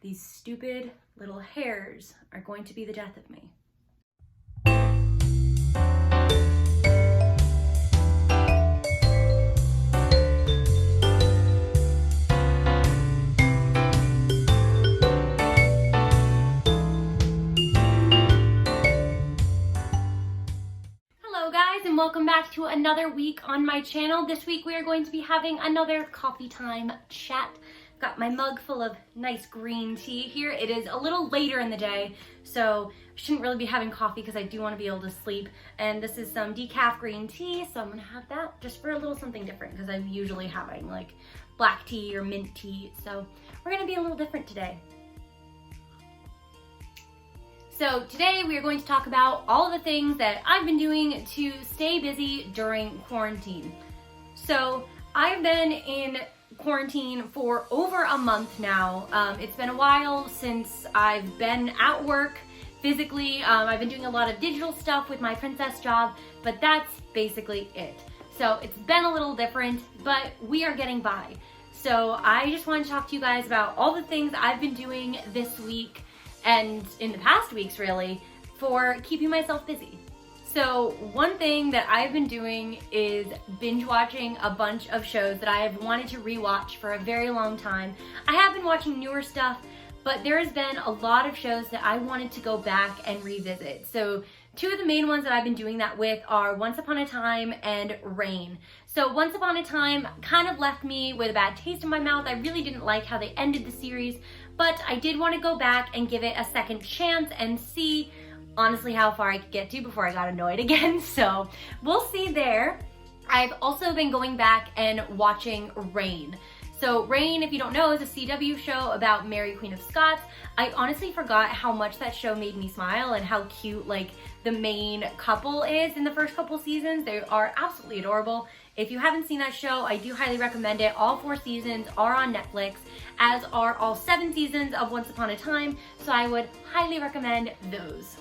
These stupid little hairs are going to be the death of me. And welcome back to another week on my channel. This week we are going to be having another coffee time chat. Got my mug full of nice green tea here. It is a little later in the day, so I shouldn't really be having coffee because I do want to be able to sleep. And this is some decaf green tea, so I'm gonna have that just for a little something different because I'm usually having like black tea or mint tea. So we're gonna be a little different today. So today we are going to talk about all of the things that I've been doing to stay busy during quarantine. So I've been in quarantine for over a month now. It's been a while since I've been at work physically. I've been doing a lot of digital stuff with my princess job, but that's basically it. So it's been a little different, but we are getting by. So I just want to talk to you guys about all the things I've been doing this week and in the past weeks really, for keeping myself busy. So one thing that I've been doing is binge watching a bunch of shows that I have wanted to rewatch for a very long time. I have been watching newer stuff, but there has been a lot of shows that I wanted to go back and revisit. So two of the main ones that I've been doing that with are Once Upon a Time and Reign. So Once Upon a Time kind of left me with a bad taste in my mouth. I really didn't like how they ended the series, but I did want to go back and give it a second chance and see honestly how far I could get to before I got annoyed again. So we'll see there. I've also been going back and watching Reign. So Reign, if you don't know, is a CW show about Mary, Queen of Scots. I honestly forgot how much that show made me smile and how cute like the main couple is in the first couple seasons. They are absolutely adorable. If you haven't seen that show, I do highly recommend it. All 4 seasons are on Netflix, as are all 7 seasons of Once Upon a Time, so I would highly recommend those.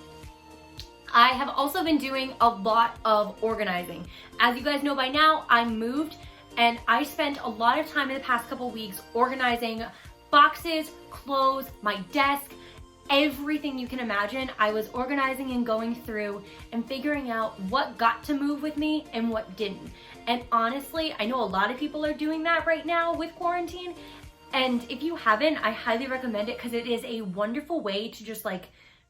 I have also been doing a lot of organizing. As you guys know by now, I moved and I spent a lot of time in the past couple weeks organizing boxes, clothes, my desk, everything you can imagine. I was organizing and going through and figuring out what got to move with me and what didn't. And honestly, I know a lot of people are doing that right now with quarantine. And if you haven't, I highly recommend it because it is a wonderful way to just like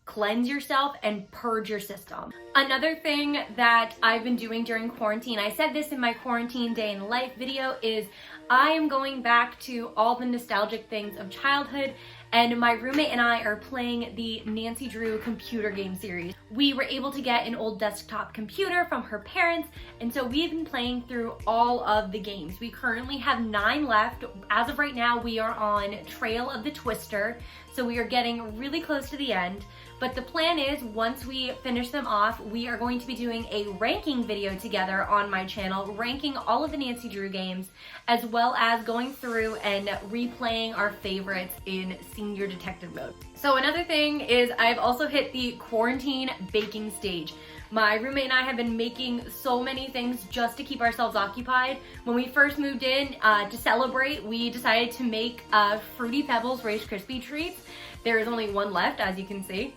cleanse yourself and purge your system. Another thing that I've been doing during quarantine, I said this in my quarantine day in the life video, is I am going back to all the nostalgic things of childhood, and my roommate and I are playing the Nancy Drew computer game series. We were able to get an old desktop computer from her parents, and so we've been playing through all of the games. We currently have 9 left. As of right now, we are on Trail of the Twister, so we are getting really close to the end. But the plan is, once we finish them off, we are going to be doing a ranking video together on my channel, ranking all of the Nancy Drew games, as well as going through and replaying our favorites in senior detective mode. So another thing is I've also hit the quarantine baking stage. My roommate and I have been making so many things just to keep ourselves occupied. When we first moved in to celebrate, we decided to make Fruity Pebbles Rice Krispie treats. There is only one left, as you can see.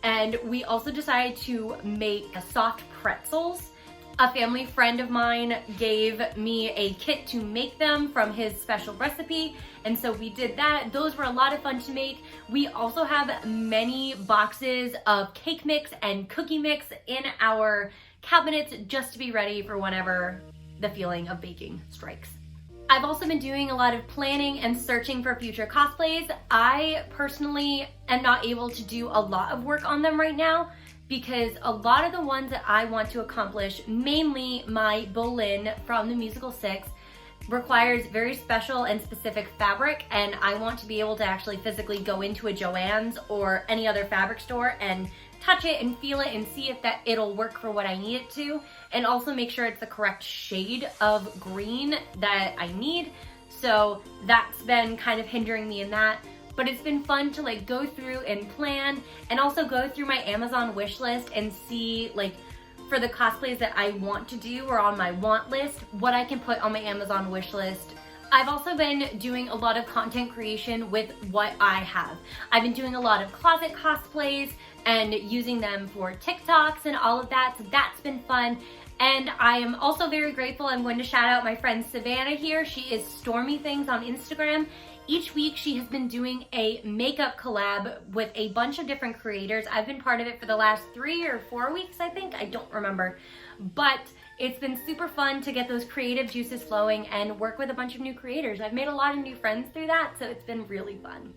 And we also decided to make soft pretzels. A family friend of mine gave me a kit to make them from his special recipe, and so we did that. Those were a lot of fun to make. We also have many boxes of cake mix and cookie mix in our cabinets just to be ready for whenever the feeling of baking strikes. I've also been doing a lot of planning and searching for future cosplays. I personally am not able to do a lot of work on them right now because a lot of the ones that I want to accomplish, mainly my Bolin from the musical 6, requires very special and specific fabric, and I want to be able to actually physically go into a Joann's or any other fabric store and touch it and feel it and see if that it'll work for what I need it to, and also make sure it's the correct shade of green that I need. So that's been kind of hindering me in that, but it's been fun to like go through and plan and also go through my Amazon wish list and see like for the cosplays that I want to do or on my want list, what I can put on my Amazon wish list I've also been doing a lot of content creation with what I have. I've been doing a lot of closet cosplays and using them for TikToks and all of that, so that's been fun. And I am also very grateful. I'm going to shout out my friend Savannah here. She is Stormy Things on Instagram. Each week she has been doing a makeup collab with a bunch of different creators. I've been part of it for the last 3 or 4 weeks, I think. I don't remember. But it's been super fun to get those creative juices flowing and work with a bunch of new creators. I've made a lot of new friends through that, so it's been really fun.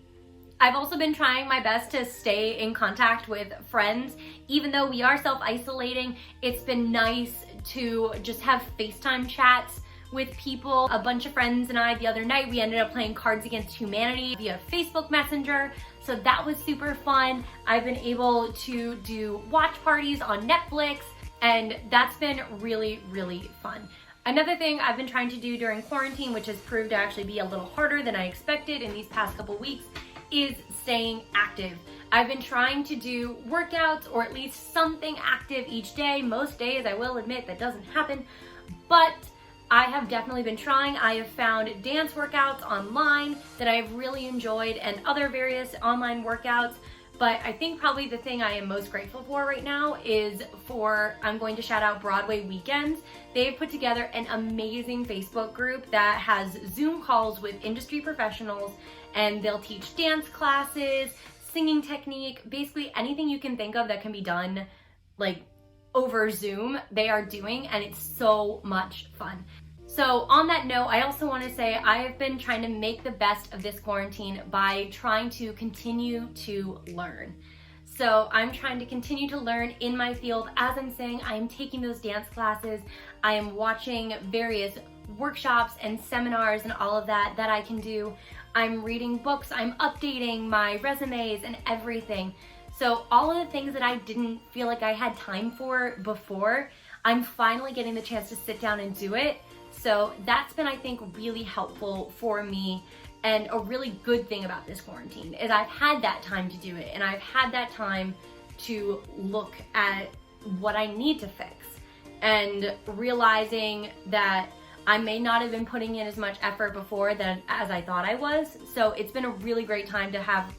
I've also been trying my best to stay in contact with friends. Even though we are self-isolating, it's been nice to just have FaceTime chats with people. A bunch of friends and I, the other night, we ended up playing Cards Against Humanity via Facebook Messenger, so that was super fun. I've been able to do watch parties on Netflix, and that's been really, really fun. Another thing I've been trying to do during quarantine, which has proved to actually be a little harder than I expected in these past couple weeks, is staying active. I've been trying to do workouts or at least something active each day. Most days, I will admit, that doesn't happen, but I have definitely been trying. I have found dance workouts online that I've really enjoyed and other various online workouts. But I think probably the thing I am most grateful for right now is I'm going to shout out Broadway Weekends. They've put together an amazing Facebook group that has Zoom calls with industry professionals, and they'll teach dance classes, singing technique, basically anything you can think of that can be done like over Zoom, they are doing, and it's so much fun. So on that note, I also want to say I have been trying to make the best of this quarantine by trying to continue to learn. So I'm trying to continue to learn in my field. As I'm saying, I am taking those dance classes. I am watching various workshops and seminars and all of that I can do. I'm reading books, I'm updating my resumes and everything. So all of the things that I didn't feel like I had time for before, I'm finally getting the chance to sit down and do it. So that's been, I think, really helpful for me, and a really good thing about this quarantine is I've had that time to do it, and I've had that time to look at what I need to fix and realizing that I may not have been putting in as much effort before as I thought I was. So it's been a really great time to have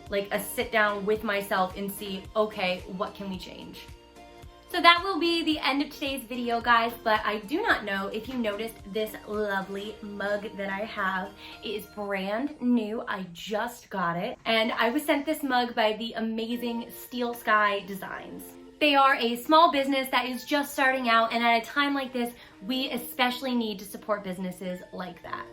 like a sit down with myself and see, okay, what can we change? So that will be the end of today's video, guys, but I do not know if you noticed this lovely mug that I have. It is brand new. I just got it, and I was sent this mug by the amazing Steel Sky Designs. They are a small business that is just starting out, and at a time like this, we especially need to support businesses like that.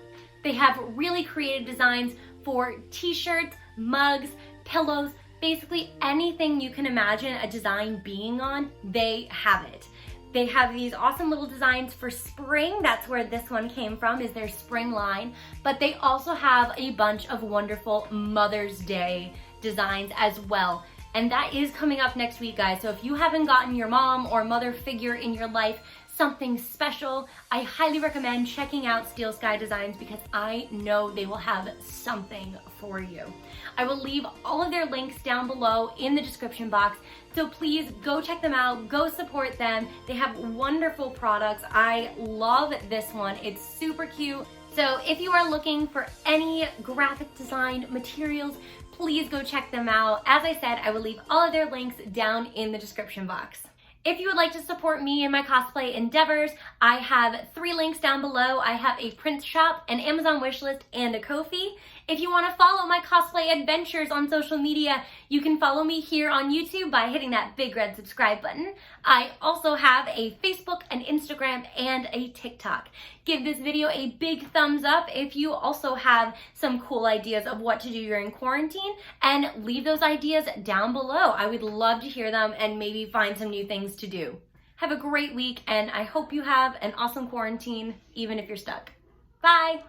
They have really creative designs for t-shirts, mugs, pillows, basically anything you can imagine a design being on, they have it. They have these awesome little designs for spring. That's where this one came from, is their spring line. But they also have a bunch of wonderful Mother's Day designs as well. And that is coming up next week, guys. So if you haven't gotten your mom or mother figure in your life something special, I highly recommend checking out Steel Sky Designs because I know they will have something for you. I will leave all of their links down below in the description box, so please go check them out, go support them. They have wonderful products. I love this one. It's super cute. So if you are looking for any graphic design materials, please go check them out. As I said, I will leave all of their links down in the description box. If you would like to support me in my cosplay endeavors, I have 3 links down below. I have a print shop, an Amazon wishlist, and a Ko-fi. If you want to follow my cosplay adventures on social media, you can follow me here on YouTube by hitting that big red subscribe button. I also have a Facebook, an Instagram, and a TikTok. Give this video a big thumbs up if you also have some cool ideas of what to do during quarantine, and leave those ideas down below. I would love to hear them and maybe find some new things to do. Have a great week, and I hope you have an awesome quarantine, even if you're stuck. Bye!